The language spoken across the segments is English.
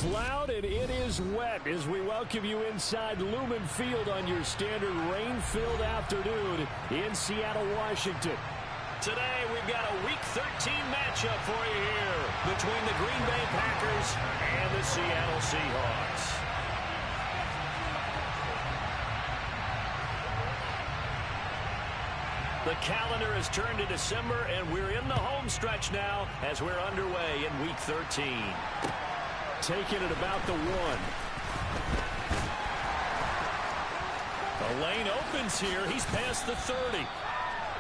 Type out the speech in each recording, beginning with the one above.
is loud and it is wet as we welcome you inside Lumen Field on your standard rain-filled afternoon in Seattle, Washington. Today we've got a Week 13 matchup for you here between the Green Bay Packers and the Seattle Seahawks. The calendar has turned to December, and we're in the home stretch now as we're underway in Week 13. Taking it about the 1. The lane opens here. He's past the 30.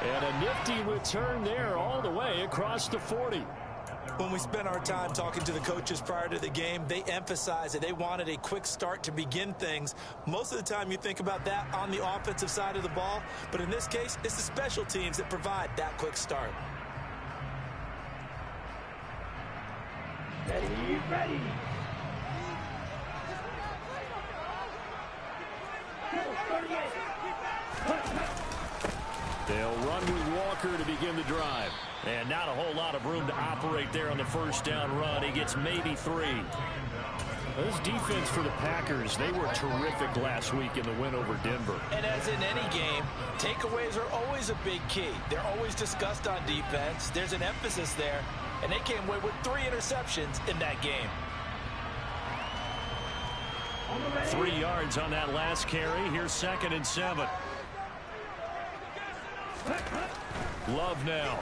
And a nifty return there all the way across the 40. When we spent our time talking to the coaches prior to the game, they emphasized that they wanted a quick start to begin things. Most of the time you think about that on the offensive side of the ball, but in this case, it's the special teams that provide that quick start. Ready. They'll run with Walker to begin the drive. And not a whole lot of room to operate there on the first down run. He gets maybe 3. This defense for the Packers, they were terrific last week in the win over Denver. And as in any game, takeaways are always a big key. They're always discussed on defense. There's an emphasis there, and they came away with 3 interceptions in that game. 3 yards on that last carry. Here's 2nd and 7. Love now.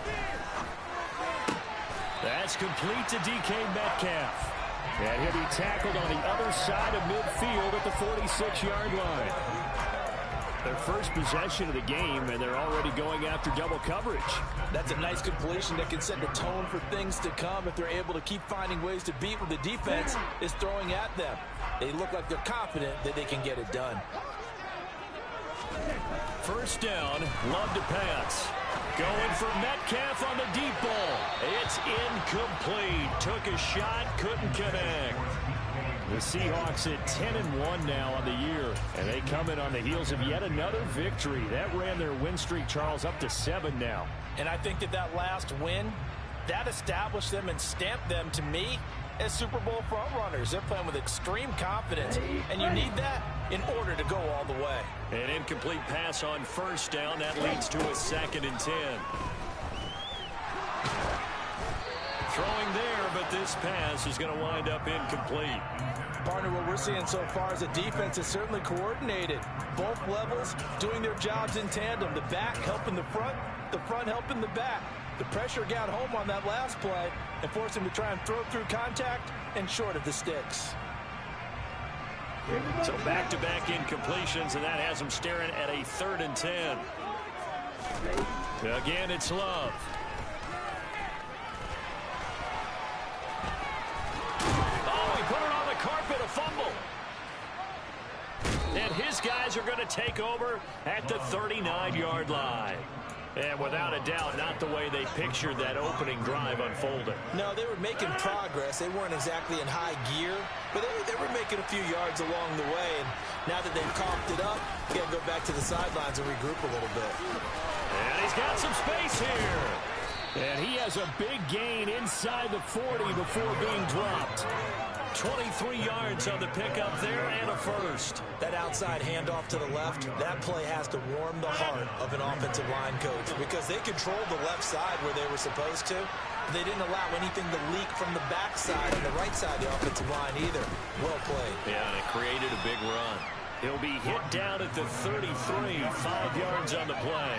That's complete to DK Metcalf. And he'll be tackled on the other side of midfield at the 46-yard line. Their first possession of the game, and they're already going after double coverage. That's a nice completion that can set the tone for things to come if they're able to keep finding ways to beat what the defense is throwing at them. They look like they're confident that they can get it done. First down, Love to pass. Going for Metcalf on the deep ball. It's incomplete. Took a shot, couldn't connect. The Seahawks at 10-1 now on the year, and they come in on the heels of yet another victory. That ran their win streak, Charles, up to 7 now. And I think that last win, that established them and stamped them, to me, as Super Bowl frontrunners. They're playing with extreme confidence, and you need that in order to go all the way. An incomplete pass on first down. That leads to a 2nd and 10. Throwing there, but this pass is going to wind up incomplete. Partner, what we're seeing so far is a defense is certainly coordinated. Both levels doing their jobs in tandem. The back helping the front helping the back. The pressure got home on that last play and forced him to try and throw through contact and short of the sticks. So back-to-back incompletions, and that has him staring at a 3rd and 10. Again, it's Love. Oh, he put it on the carpet, a fumble. And his guys are going to take over at the 39-yard line. And without a doubt, not the way they pictured that opening drive unfolding. No, they were making progress. They weren't exactly in high gear, but they were making a few yards along the way. And now that they've coughed it up, you got to go back to the sidelines and regroup a little bit. And he's got some space here. And he has a big gain inside the 40 before being dropped. 23 yards on the pickup there and a first. That outside handoff to the left, that play has to warm the heart of an offensive line coach because they controlled the left side where they were supposed to. They didn't allow anything to leak from the backside and the right side of the offensive line either. Well played. Yeah, and it created a big run. He'll be hit down at the 33, 5 yards on the play.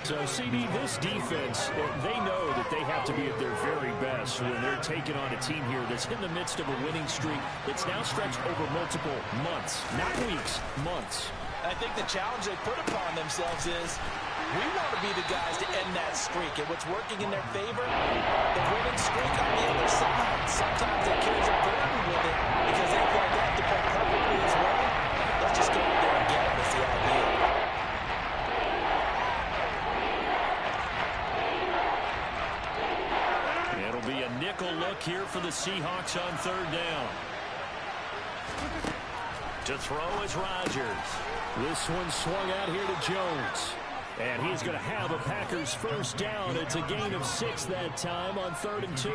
So, CD, this defense, they know that they have to be at their very best when they're taking on a team here that's in the midst of a winning streak that's now stretched over multiple months, not weeks, months. I think the challenge they put upon themselves is we want to be the guys to end that streak. And what's working in their favor, the winning streak on the other side. Sometimes that carries a burden with it because they feel like they have to play perfectly as well. Let's just go out there and get them is the idea. It'll be a nickel look here for the Seahawks on 3rd down. To throw is Rodgers. This one swung out here to Jones. And he's going to have a Packers first down. It's a gain of 6 that time on 3rd and 2.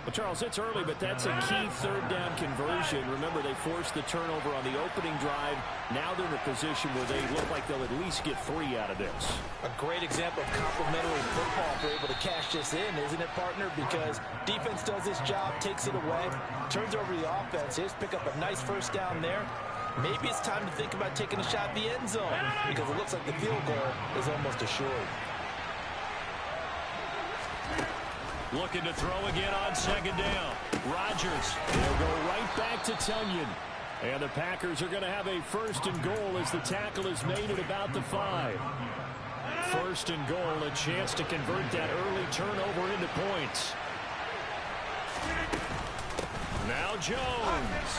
Well, Charles, it's early, but that's a key third down conversion. Remember, they forced the turnover on the opening drive. Now they're in a position where they look like they'll at least get 3 out of this. A great example of complementary football if they're able to cash this in, isn't it, partner? Because defense does this job, takes it away, turns over the offense. Just pick up a nice first down there. Maybe it's time to think about taking a shot at the end zone because it looks like the field goal is almost assured. Looking to throw again on 2nd down. Rodgers, they'll go right back to Tonyan. And the Packers are going to have a 1st and goal as the tackle is made at about the 5. 1st and goal, a chance to convert that early turnover into points. Now Jones.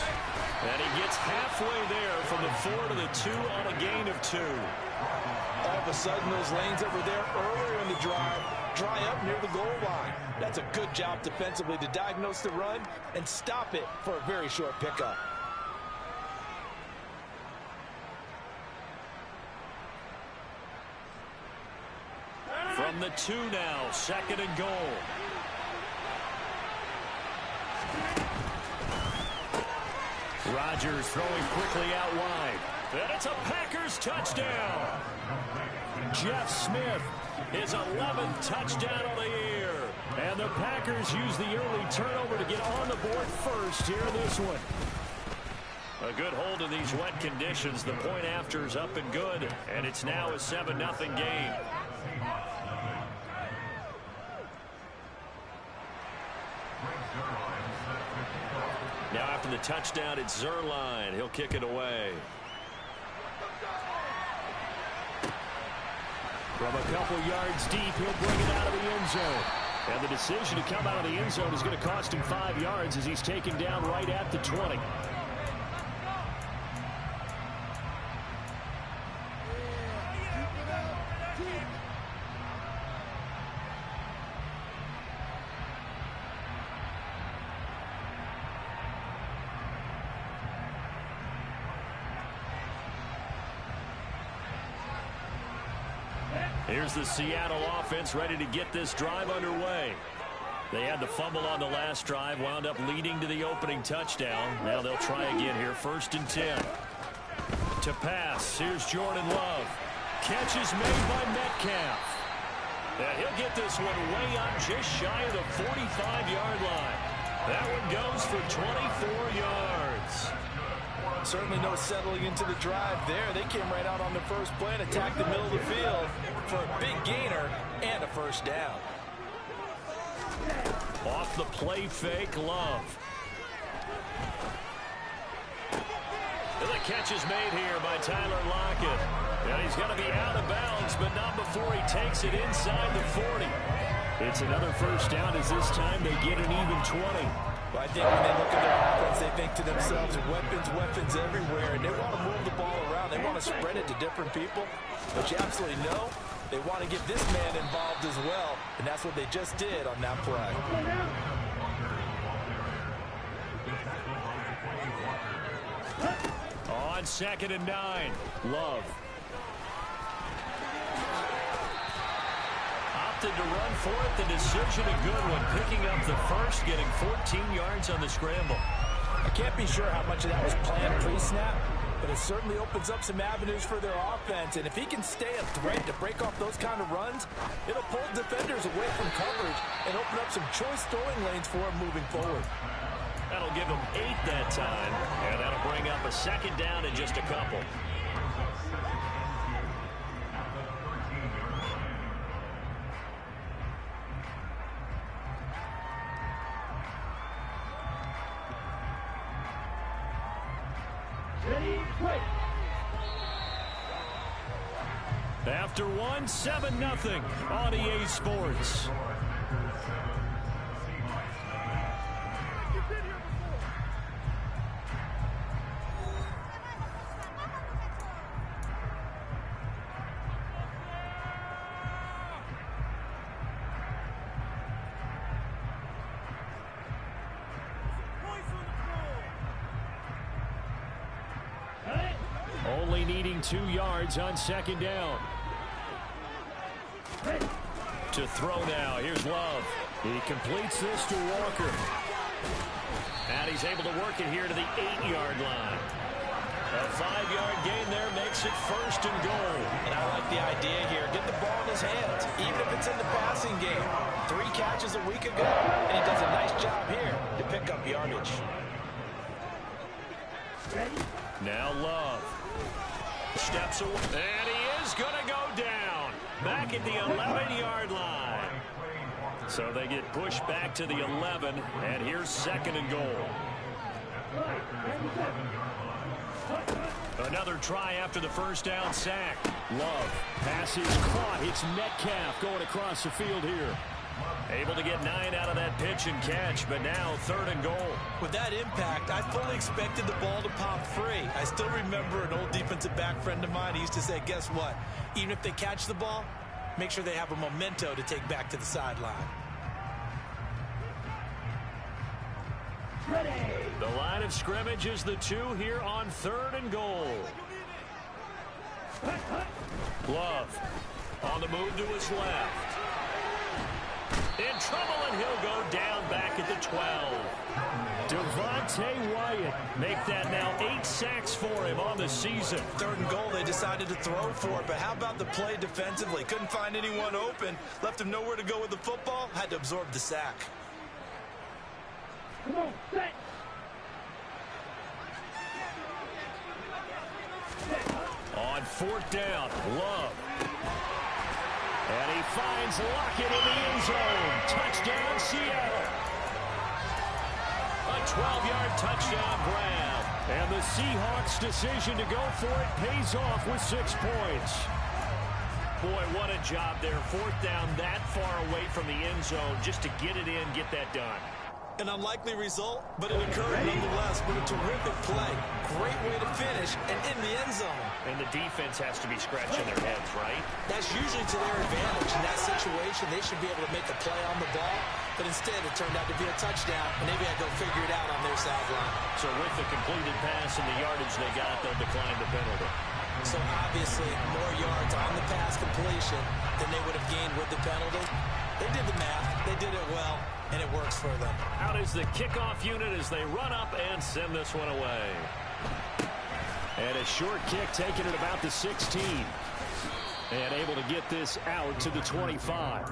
And he gets halfway there from the 4 to the 2 on a gain of 2. All of a sudden, those lanes that were there earlier in the drive dry up near the goal line. That's a good job defensively to diagnose the run and stop it for a very short pickup. From the 2 now, 2nd and goal. Rodgers throwing quickly out wide. And it's a Packers touchdown. Jeff Smith, his 11th touchdown on the year. And the Packers use the early turnover to get on the board first here in this one. A good hold in these wet conditions. The point after is up and good. And it's now a 7-0 game. Now after the touchdown, it's Zuerlein. He'll kick it away. From a couple yards deep, he'll bring it out of the end zone. And the decision to come out of the end zone is going to cost him 5 yards as he's taken down right at the 20. Here's the Seattle offense ready to get this drive underway. They had the fumble on the last drive, wound up leading to the opening touchdown. Now they'll try again here, 1st and 10. To pass, here's Jordan Love. Catch is made by Metcalf. And he'll get this one way up just shy of the 45-yard line. That one goes for 24 yards. Certainly no settling into the drive there. They came right out on the first play and attacked the middle of the field for a big gainer and a first down. Off the play fake, Love. And the catch is made here by Tyler Lockett. And he's going to be out of bounds, but not before he takes it inside the 40. It's another first down as this time they get an even 20. Well, I think when they look at their offense, they think to themselves, weapons everywhere, and they want to move the ball around. They want to spread it to different people. But you absolutely know they want to get this man involved as well, and that's what they just did on that play. On 2nd and 9, Love. Opted to run for it. The decision a good one. Picking up the first, getting 14 yards on the scramble. I can't be sure how much of that was planned pre-snap, but it certainly opens up some avenues for their offense. And if he can stay a threat to break off those kind of runs, it'll pull defenders away from coverage and open up some choice throwing lanes for him moving forward. That'll give him 8 that time, and that'll bring up a 2nd down in just a couple. After one, 7-0 on EA Sports. Only needing 2 yards on 2nd down. To throw now. Here's Love. He completes this to Walker. And he's able to work it here to the 8-yard line. A 5-yard gain there makes it 1st and goal. And I like the idea here. Get the ball in his hands, even if it's in the passing game. 3 catches a week ago, and he does a nice job here to pick up yardage. Now Love. Steps away. And he is going to go down. Back at the 11-yard line. So they get pushed back to the 11, and here's 2nd and goal. Another try after the first down sack. Love. Pass is caught. It's Metcalf going across the field here. Able to get 9 out of that pitch and catch, but now 3rd and goal. With that impact, I fully expected the ball to pop free. I still remember an old defensive back friend of mine. He used to say, guess what? Even if they catch the ball, make sure they have a memento to take back to the sideline. The line of scrimmage is the 2 here on 3rd and goal. Love on the move to his left. In trouble, and he'll go down back at the 12. Devontae Wyatt make that now 8 sacks for him on the season. 3rd and goal, they decided to throw for it, but how about the play defensively? Couldn't find anyone open, left him nowhere to go with the football, had to absorb the sack. Come on, set. On 4th down, Love. And he finds Lockett in the end zone. Touchdown, Seattle. A 12-yard touchdown grab. And the Seahawks' decision to go for it pays off with 6 points. Boy, what a job there. 4th down that far away from the end zone just to get it in, get that done. An unlikely result, but it occurred nonetheless with a terrific play. Great way to finish and in the end zone. And the defense has to be scratching their heads, right? That's usually to their advantage. In that situation, they should be able to make a play on the ball, but instead it turned out to be a touchdown, and they had to go figure it out on their sideline. So with the completed pass and the yardage they got, they'll decline the penalty. So obviously, more yards on the pass completion than they would have gained with the penalty. They did the math. They did it well, and it works for them. Out is the kickoff unit as they run up and send this one away. And a short kick taken at about the 16. And able to get this out to the 25.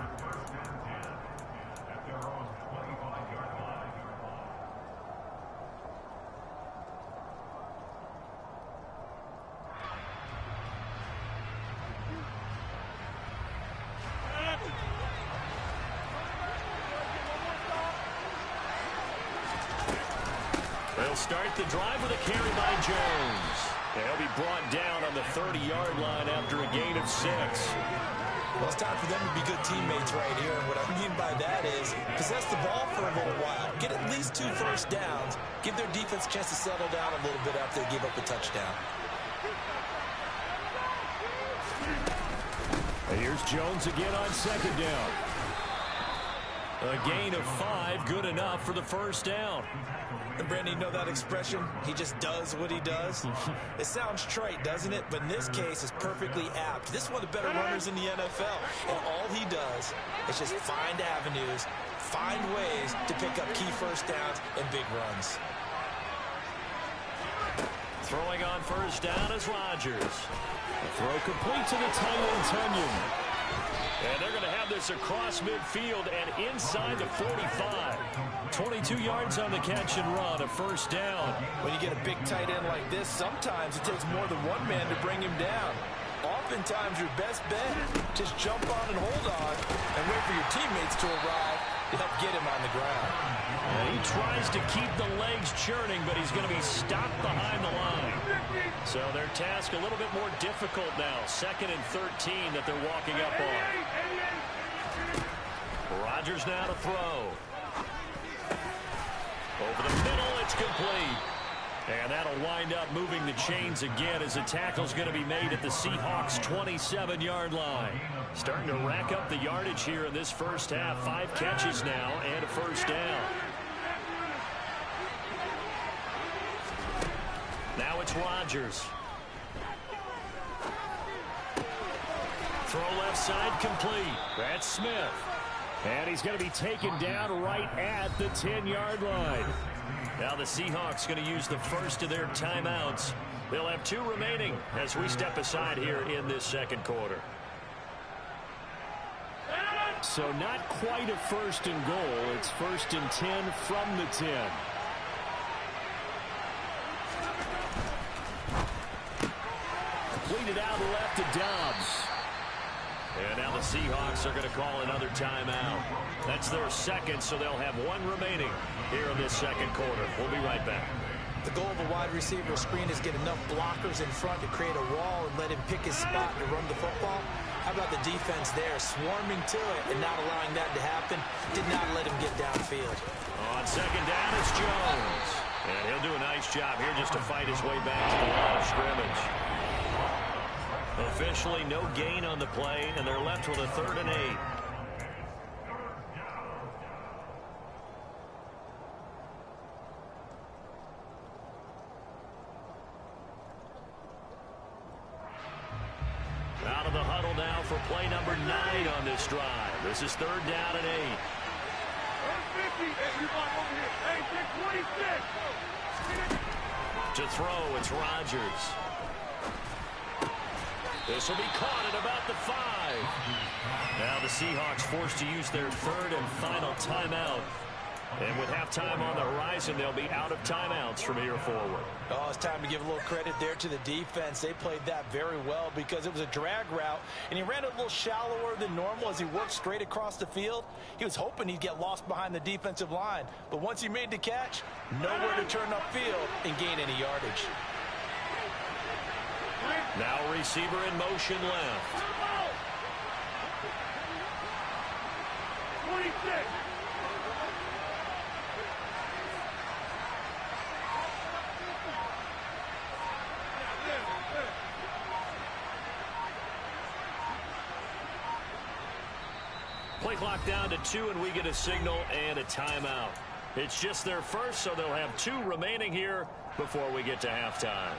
They'll start the drive with a carry by Jones. They'll be brought down on the 30-yard line after a gain of 6. Well, it's time for them to be good teammates right here. And what I mean by that is possess the ball for a little while. Get at least 2 first downs. Give their defense a chance to settle down a little bit after they give up a touchdown. And here's Jones again on 2nd down. A gain of 5, good enough for the first down. And Brandon, you know that expression? He just does what he does. It sounds trite, doesn't it? But in this case, it's perfectly apt. This is one of the better runners in the NFL. And all he does is just find avenues, find ways to pick up key first downs and big runs. Throwing on first down is Rodgers. The throw complete to the tight end, Tunyon. And they're going to have this across midfield and inside the 45. 22 yards on the catch and run, a first down. When you get a big tight end like this, sometimes it takes more than one man to bring him down. Oftentimes, your best bet, just jump on and hold on and wait for your teammates to arrive to help get him on the ground. And he tries to keep the legs churning, but he's going to be stopped behind the line. So their task a little bit more difficult now. 2nd and 13 that they're walking up on. Rodgers now to throw. Over the middle, it's complete. And that'll wind up moving the chains again as the tackle's going to be made at the Seahawks' 27-yard line. Starting to rack up the yardage here in this first half. 5 catches now and a first down. Now it's Rodgers. Throw left side complete. That's Smith. And he's going to be taken down right at the 10-yard line. Now the Seahawks going to use the first of their timeouts. They'll have 2 remaining as we step aside here in this second quarter. So not quite a first and goal. It's 1st and 10 from the 10. Completed out left to Dobbs. And now the Seahawks are going to call another timeout. That's their second, so they'll have 1 remaining here in this second quarter. We'll be right back. The goal of a wide receiver screen is get enough blockers in front to create a wall and let him pick his spot to run the football. How about the defense there, swarming to it and not allowing that to happen? Did not let him get downfield. On second down, it's Jones. And he'll do a nice job here just to fight his way back to the line of scrimmage. Officially no gain on the play, and they're left with a 3rd and 8. Out of the huddle now for play number 9 on this drive. This is 3rd down and 8. To throw, it's Rodgers. This will be caught at about the 5. Now the Seahawks forced to use their 3rd and final timeout. And with halftime on the horizon, they'll be out of timeouts from here forward. Oh, it's time to give a little credit there to the defense. They played that very well because it was a drag route, and he ran a little shallower than normal as he worked straight across the field. He was hoping he'd get lost behind the defensive line, but once he made the catch, nowhere to turn upfield and gain any yardage. Now receiver in motion left. 26. Play clock down to 2, and we get a signal and a timeout. It's just their first, so they'll have 2 remaining here before we get to halftime.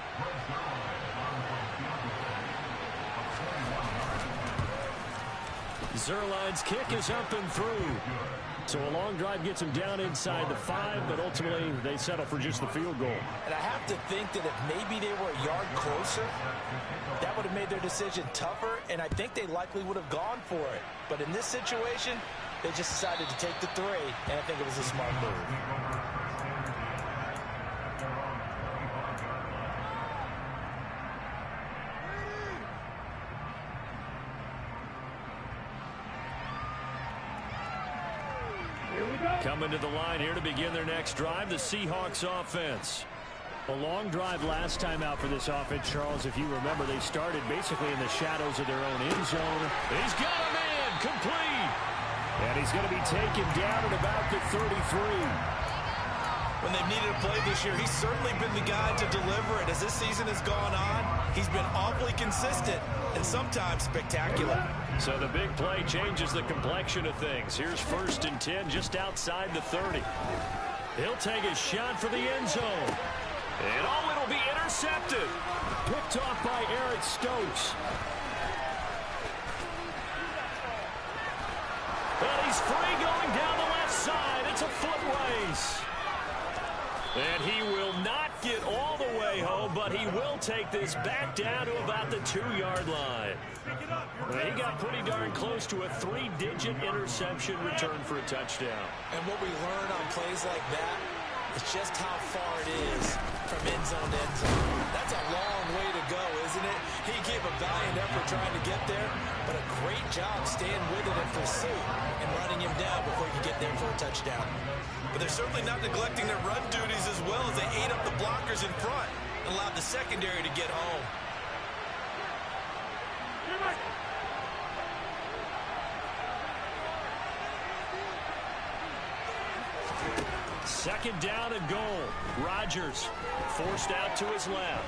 Zuerlein's kick is up and through. So a long drive gets him down inside the 5, but ultimately they settle for just the field goal. And I have to think that if maybe they were a yard closer, that would have made their decision tougher, and I think they likely would have gone for it. But in this situation, they just decided to take the 3, and I think it was a smart move. Coming to the line here to begin their next drive, the Seahawks offense. A long drive last time out for this offense, Charles. If you remember, they started basically in the shadows of their own end zone. He's got a man complete. And he's going to be taken down at about the 33. When they've needed a play this year, he's certainly been the guy to deliver it. As this season has gone on, he's been awfully consistent and sometimes spectacular. So the big play changes the complexion of things. Here's 1st and 10 just outside the 30. He'll take a shot for the end zone. And it'll be intercepted. Picked off by Eric Stokes. And he's free going down the left side. It's a foot race. And he will not get all the way home, but he will take this back down to about the 2-yard line. He got pretty darn close to a 3-digit interception return for a touchdown. And what we learn on plays like that is just how far it is from end zone to end zone. That's a long way to go, isn't it? He gave a valiant effort trying to get there, but a great job staying with it in pursuit and running him down before he could get there for a touchdown. But they're certainly not neglecting their run duties as well as they ate up the blockers in front and allowed the secondary to get home. Second down and goal. Rodgers forced out to his left.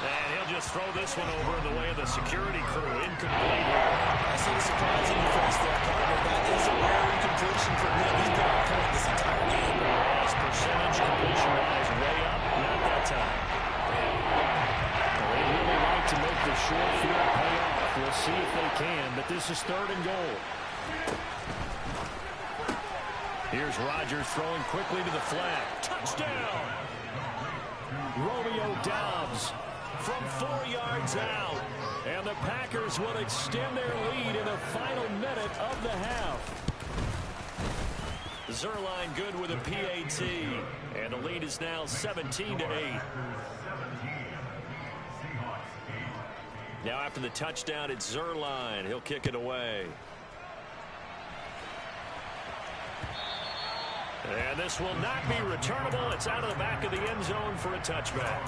And he'll just throw this one over in the way of the security crew. Incomplete here. I see the surprise in your face there, partner. That is a rare incompletion for him. He's been on point this entire game. His percentage completion-wise way up. Not that time. They really like to make the short field pay off. third and goal. Here's Rodgers throwing quickly to the flat. Touchdown! Romeo Doubs from 4 yards out. And the Packers will extend their lead in the final minute of the half. Zuerlein good with a PAT. And the lead is now 17-8. Now after the touchdown, it's Zuerlein. He'll kick it away. And this will not be returnable. It's out of the back of the end zone for a touchback.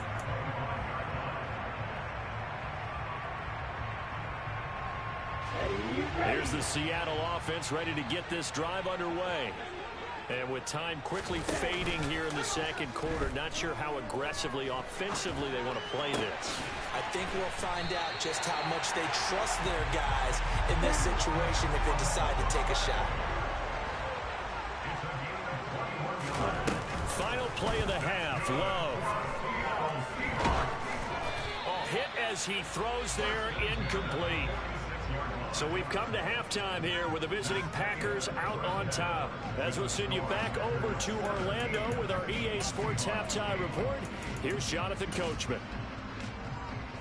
Here's the Seattle offense ready to get this drive underway. And with time quickly fading here in the second quarter, not sure how aggressively, offensively they want to play this. I think we'll find out just how much they trust their guys in this situation if they decide to take a shot. Final play of the half. Love. Hit as he throws there, incomplete. So we've come to halftime here with the visiting Packers out on top. As we'll send you back over to Orlando with our EA Sports Halftime Report, here's Jonathan Coachman.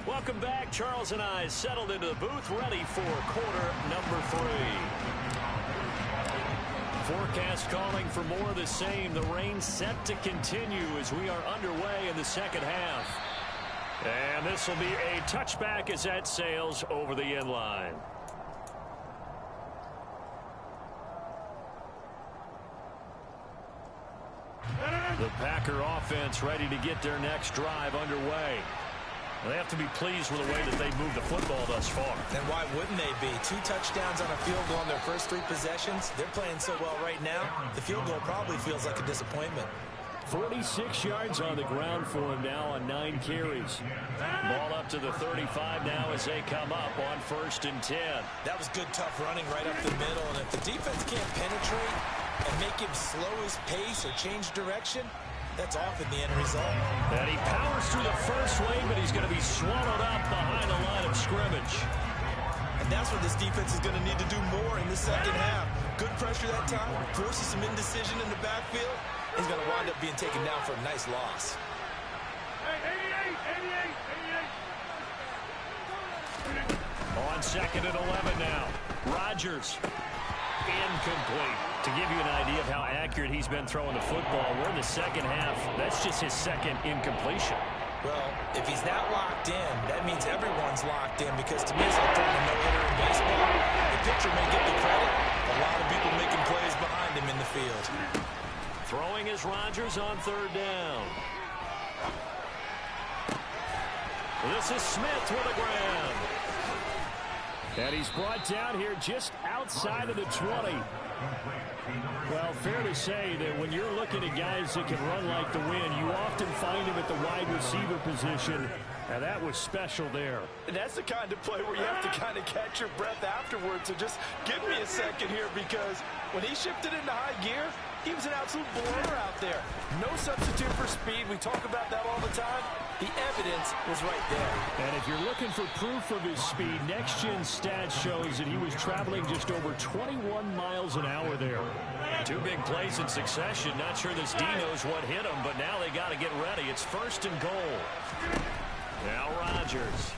Welcome back. Charles and I settled into the booth, ready for quarter number 3. Forecast calling for more of the same. The rain set to continue as we are underway in the second half. And this will be a touchback as that sails over the end line. The Packer offense ready to get their next drive underway. They have to be pleased with the way that they've moved the football thus far. And why wouldn't they be? 2 touchdowns on a field goal in their first 3 possessions. They're playing so well right now, the field goal probably feels like a disappointment. 46 yards on the ground for him now on 9 carries. Ball up to the 35 now as they come up on 1st and 10. That was good, tough running right up the middle. And if the defense can't penetrate and make him slow his pace or change direction, that's often the end result. And he powers through the first lane, but he's going to be swallowed up behind the line of scrimmage. And that's what this defense is going to need to do more in the second half. Good pressure that time, forces some indecision in the backfield. He's going to wind up being taken down for a nice loss. On 2nd and 11 now. Rodgers. Incomplete. To give you an idea of how accurate he's been throwing the football, we're in the second half. That's just his second incompletion. Well, if he's not locked in, that means everyone's locked in, because to me, it's like throwing a no-hitter in baseball. The pitcher may get the credit. A lot of people making plays behind him in the field. Throwing is Rodgers on 3rd down. This is Smith with a grab. And he's brought down here just outside of the 20. Well, fair to say that when you're looking at guys that can run like the wind, you often find him at the wide receiver position. And that was special there. And that's the kind of play where you have to kind of catch your breath afterwards. So just give me a second here, because when he shifted into high gear, he was an absolute blur out there. No substitute for speed. We talk about that all the time. The evidence was right there. And if you're looking for proof of his speed, Next Gen Stats shows that he was traveling just over 21 miles an hour there. 2 big plays in succession. Not sure this D knows what hit him, but now they got to get ready. It's 1st and goal. Now Rodgers.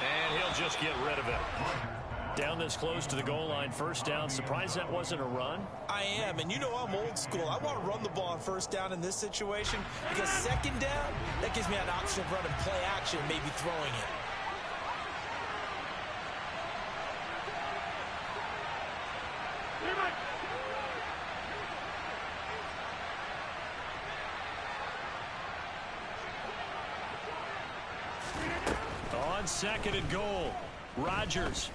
And he'll just get rid of it. Down this close to the goal line, 1st down. Surprised that wasn't a run? I am, and you know I'm old school. I want to run the ball on 1st down in this situation, because 2nd down, that gives me an option of running play action, maybe throwing it. On 2nd and goal, Rodgers.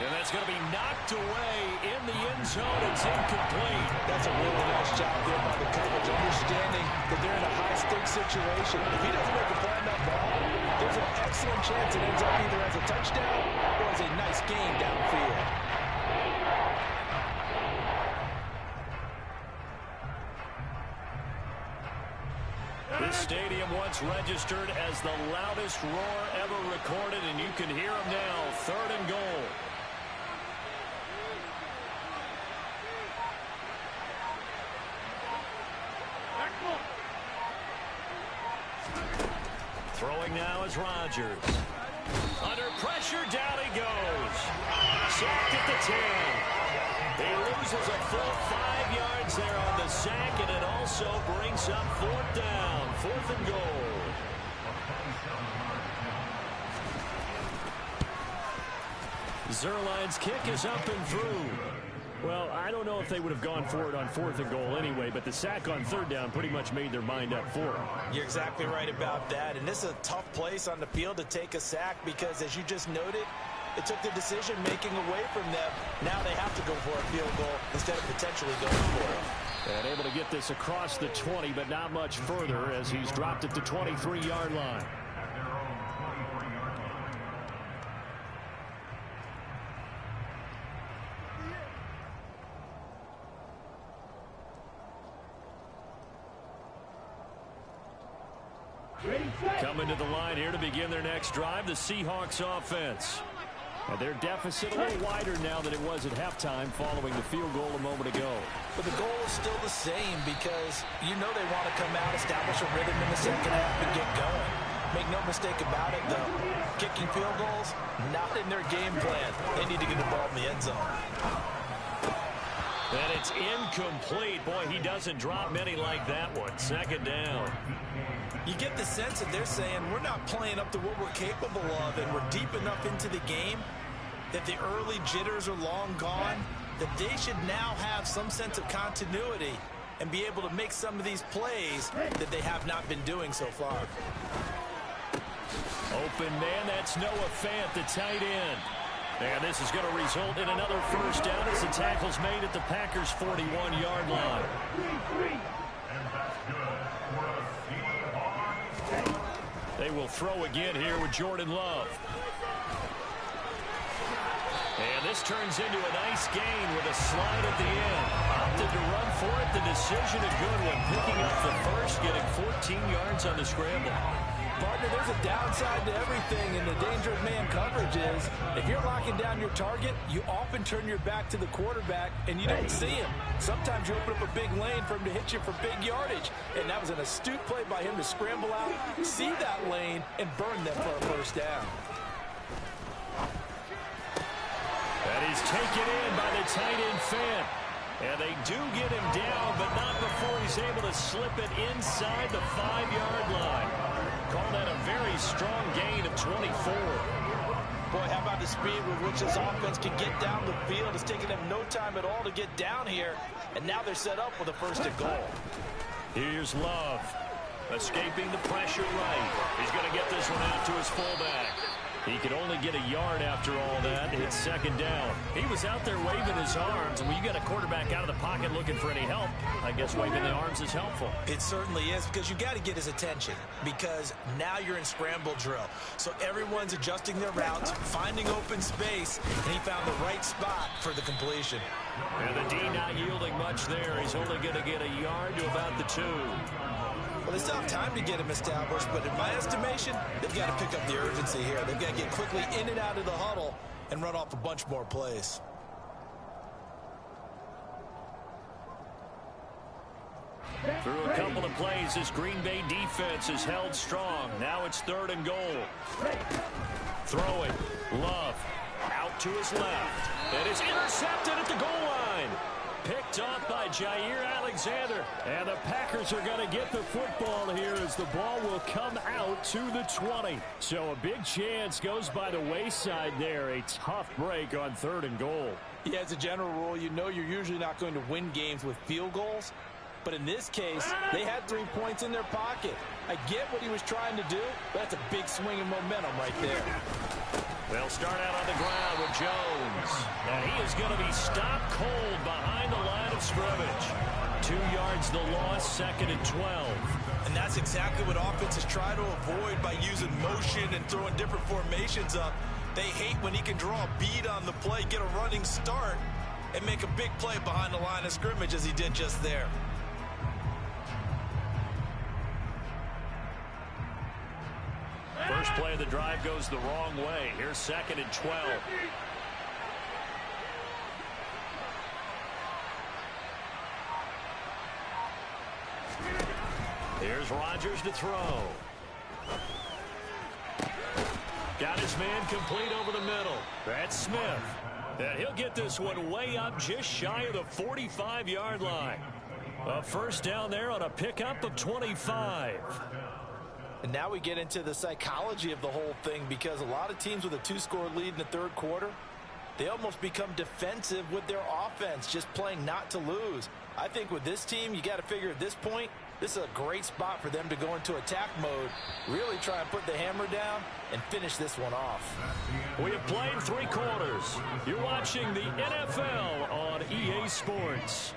And that's going to be knocked away in the end zone. It's incomplete. That's a really nice job there by the coverage, understanding that they're in a high-stakes situation. If he doesn't make a play on that ball, there's an excellent chance it ends up either as a touchdown or as a nice gain downfield. The stadium once registered as the loudest roar ever recorded, and you can hear them now. 3rd and goal. Throwing now is Rodgers. Under pressure, down he goes. Sacked at the 10. He loses a full 5 yards there on the sack, and it also brings up 4th down. 4th and goal. Zuerlein's kick is up and through. Well, I don't know if they would have gone for it on 4th and goal anyway, but the sack on 3rd down pretty much made their mind up for it. You're exactly right about that, and this is a tough place on the field to take a sack because, as you just noted, it took the decision-making away from them. Now they have to go for a field goal instead of potentially going for it. And able to get this across the 20, but not much further as he's dropped at the 23-yard line. Coming to the line here to begin their next drive, the Seahawks offense. And their deficit a little wider now than it was at halftime following the field goal a moment ago. But the goal is still the same because you know they want to come out, establish a rhythm in the second half, and get going. Make no mistake about it, though. Kicking field goals, not in their game plan. They need to get the ball in the end zone. And it's incomplete. Boy, he doesn't drop many like that one. 2nd down. You get the sense that they're saying we're not playing up to what we're capable of, and we're deep enough into the game that the early jitters are long gone, that they should now have some sense of continuity and be able to make some of these plays that they have not been doing so far. Open man, that's Noah Fant, the tight end. And this is going to result in another 1st down as the tackle's made at the Packers' 41-yard line. They will throw again here with Jordan Love. And this turns into a nice gain with a slide at the end. Opted to run for it. The decision a good one. Picking up the first, getting 14 yards on the scramble. Partner, there's a downside to everything, and the danger of man coverage is if you're locking down your target, you often turn your back to the quarterback, and you don't see him. Sometimes you open up a big lane for him to hit you for big yardage, and that was an astute play by him to scramble out, see that lane, and burn them for a 1st down. That is taken in by the tight end Fant. And they do get him down, but not before he's able to slip it inside the 5-yard line. Call that a very strong gain of 24. Boy, how about the speed with which this offense can get down the field? It's taken them no time at all to get down here, and now they're set up with a 1st and goal. Here's Love, escaping the pressure right. He's going to get this one out to his fullback. He could only get a yard after all that. It's 2nd down. He was out there waving his arms, and when you got a quarterback out of the pocket looking for any help, I guess waving the arms is helpful. It certainly is, because you got to get his attention, because now you're in scramble drill. So everyone's adjusting their routes, finding open space, and he found the right spot for the completion. And the D not yielding much there. He's only going to get a yard to about the 2. Well, they still have time to get him established, but in my estimation, they've got to pick up the urgency here. They've got to get quickly in and out of the huddle and run off a bunch more plays. Through a couple of plays, this Green Bay defense is held strong. Now it's 3rd and goal. Throwing. Love. Out to his left. It is intercepted at the goal line. Picked off by Jair Alexander. And the Packers are going to get the football here as the ball will come out to the 20. So a big chance goes by the wayside there. A tough break on 3rd and goal. Yeah, as a general rule, you know you're usually not going to win games with field goals. But in this case, they had 3 points in their pocket. I get what he was trying to do, but that's a big swing in momentum right there. They'll start out on the ground with Jones. And he is going to be stopped cold behind the line of scrimmage. 2 yards the loss, 2nd and 12. And that's exactly what offenses try to avoid by using motion and throwing different formations up. They hate when he can draw a bead on the play, get a running start, and make a big play behind the line of scrimmage as he did just there. First play of the drive goes the wrong way. Here's 2nd and 12. Here's Rodgers to throw. Got his man complete over the middle. That's Smith. And he'll get this one way up just shy of the 45-yard line. A first down there on a pickup of 25. And now we get into the psychology of the whole thing, because a lot of teams with a 2-score lead in the third quarter, they almost become defensive with their offense, just playing not to lose. I think with this team, you got to figure at this point, this is a great spot for them to go into attack mode, really try and put the hammer down and finish this one off. We have played 3 quarters. You're watching the NFL on EA Sports.